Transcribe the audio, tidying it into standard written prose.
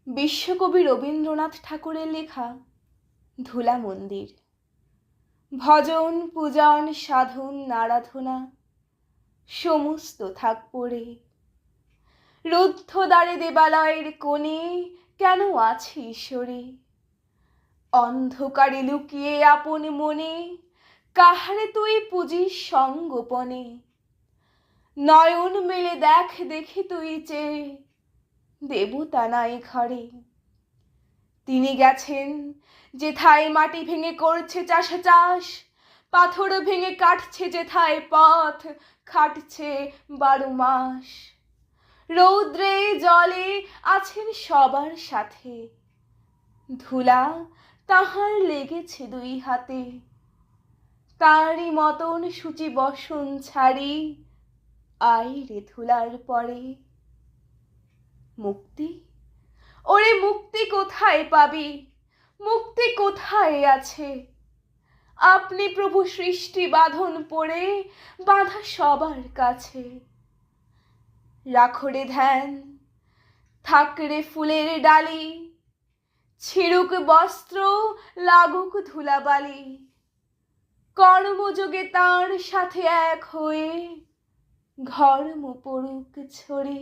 বিশ্বকবি রবীন্দ্রনাথ ঠাকুরের লেখা ধুলা মন্দির। ভজন পূজন সাধন আরাধনা সমস্ত থাক পড়ে। রুদ্ধ দ্বারে দেবালয়ের কোণে কেন আছে ঈশ্বরে? অন্ধকারে লুকিয়ে আপন মনে কাহারে তুই পুজিস সঙ্গোপনে। নয়ন মেলে দেখ দেখি তুই চেয়ে, দেবতা নাই ঘরে। তিনি গেছেন যেথায় মাটি ভেঙে করছে চাষ, পাথর ভেঙে কাটছে যেথায় পথ খাটছে 12 মাস। রৌদ্রে জলে আছেন সবার সাথে, ধুলা তাহার লেগেছে 2 হাতে। তাঁরই মতন সূচি বসন ছাড়ি আয় রে ধুলার পরে। মুক্তি, ওরে মুক্তি কোথায় পাবি? মুক্তি কোথায় আছে? আপনি প্রভু সৃষ্টি বাঁধন পড়ে বাঁধা সবার কাছে। রাখো রে ধ্যান, থাক রে ফুলের ডালি, ছিড়ুক বস্ত্র লাগুক ধুলাবালি। কর্মযোগে তার সাথে এক হয়ে ঘর্ম পড়ুক ছড়ে।